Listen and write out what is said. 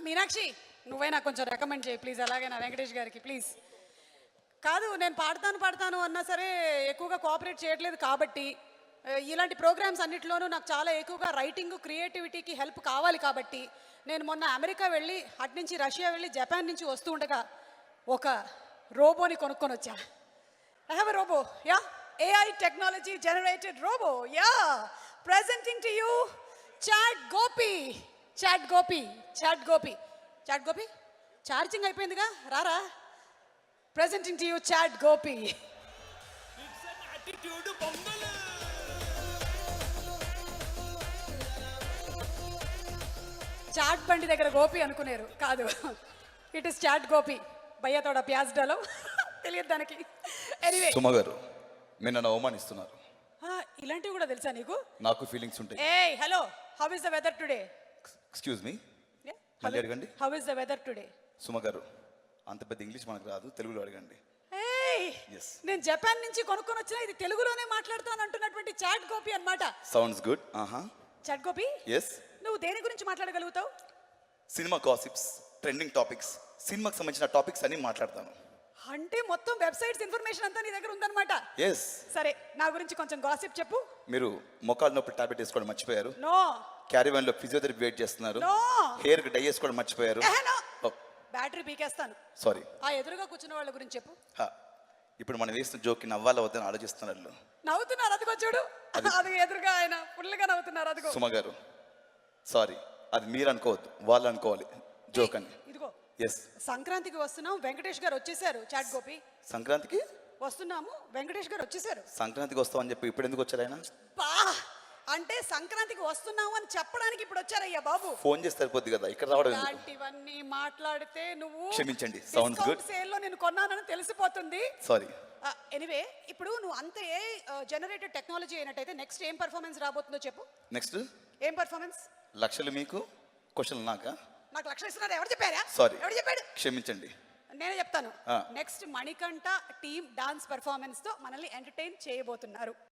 మీనాక్షి నువ్వైనా కొంచెం రికమెండ్ చేయి ప్లీజ్, అలాగే నా వెంకటేష్ గారికి ప్లీజ్. కాదు నేను పాడతాను అన్నా సరే ఎక్కువగా కోఆపరేట్ చేయట్లేదు కాబట్టి ఇలాంటి ప్రోగ్రామ్స్ అన్నిటిలోనూ నాకు చాలా ఎక్కువగా రైటింగ్ క్రియేటివిటీకి హెల్ప్ కావాలి కాబట్టి నేను మొన్న అమెరికా వెళ్ళి అటు నుంచి రష్యా వెళ్ళి జపాన్ నుంచి వస్తూ ఉండగా ఒక రోబోని కొనుక్కొని వచ్చా. I have a robot, yeah, AI technology generated robot, yeah, presenting to you chat Gopi. Charging అయిపోయిందిగా, రారా. Presenting to you chat Gopi. Chaat బండి దగ్గర గోపి అనుకున్నారు, కాదు, ఇట్ ఇస్ చాట్ గోపి. భయ్యా తోడ ప్యాజ్ డాలో తెలియదు దానికి. ఎనీవే సుమ గారు మీరు నన్ను అవమానిస్తున్నారు. ఇలాంటివి కూడా తెలుసా నీకు? నాకు ఫీలింగ్స్ ఉంటాయి. ఏయ్ hello, how is the weather today? Excuse me, మళ్ళీ అడగండి. How is the weather today? Suma garu అంత పెద్ద ఇంగ్లీష్ మనకు రాదు, తెలుగులో అడగండి. నేను జపాన్ నుంచి కొనుక్కొని వచ్చిన ఇది తెలుగులోనే మాట్లాడుతాను అంటున్నటువంటి చాట్ గోపి అన్నమాట. Sounds good. Chat Gopi, yes. నువ్వు దేని గురించి మాట్లాడగలుగుతావు? సినిమా గాసిప్స్, ట్రెండింగ్ టాపిక్స్, సినిమాకి సంబంధించిన టాపిక్స్ అన్ని మాట్లాడతాను. అంటే మొత్తం వెబ్సైట్స్ ఇన్ఫర్మేషన్ అంతా నీ దగ్గర ఉందన్నమాట. ఎస్. సరే నా గురించి కొంచెం గాసిప్ చెప్పు. మీరు మొక్కల నొప్పి టాబ్లెట్ వేసుకోవడం మర్చిపోయారు. నో. క్యారీవాన్ లో ఫిజియోథెరపీ వెయిట్ చేస్తున్నారు. నో. హెయిర్ కి డై వేసుకోవడం మర్చిపోయారు. బ్యాటరీ పీకేస్తాను. సారీ. ఆ ఎదురుగా కూర్చున్న వాళ్ళ గురించి చెప్పు. ఇప్పుడు మనం వేసిన జోక్కి నవ్వాలా వద్దని ఆలోచిస్తున్నారు. నవ్వుతున్నారు, అదిగో చూడు, అది ఎదురుగా ఆయన ఫుల్గా నవ్వుతున్నారు, అదిగో. సుమ గారు సారీ, అది మీరు అనుకోవద్దు, వాళ్ళు అనుకోవాలి జోక్ అని. ఇదిగో ఎస్. సంక్రాంతికి వస్తున్నాం, వెంకటేష్ గారు వచ్చేసారు. చాట్ గోపి, సంక్రాంతికి వస్తున్నాము, వెంకటేష్ గారు వచ్చేసారు. సంక్రాంతికి వస్తామని చెప్పి ఇప్పుడు ఎందుకు వచ్చారు ఆయన? అంటే సంక్రాంతికి వస్తున్నావు అని చెప్పడానికి ఇప్పుడు వచ్చారయ్యా బాబు. ఫోన్ చేస్తే సరిపోద్ది కదా, ఇక్కడ రావడం. ఇలాంటివన్నీ మాట్లాడితే నువ్వు క్షమించండి. Sounds good. సేల్ లో నేను కొన్నానని తెలిసిపోతుంది. సారీ. ఎనీవే ఇప్పుడు నువ్వు అంత ఏ జనరేటెడ్ టెక్నాలజీ అయినట్టయితే నెక్స్ట్ ఏం పర్ఫార్మెన్స్ రాబోతుందో చెప్పు. నెక్స్ట్ ఏం పర్ఫార్మెన్స్? లక్షలు మీకు, క్వశ్చన్లు నాకా? నాకు లక్షలు ఇస్తున్నారు, ఎవరు చెప్పారా? సారీ, ఎవరు చెప్పాడు? క్షమించండి. నేనే చెప్తాను. Next Manikanta team dance performance తో మనల్ని ఎంటర్టైన్ చేయబోతున్నారు.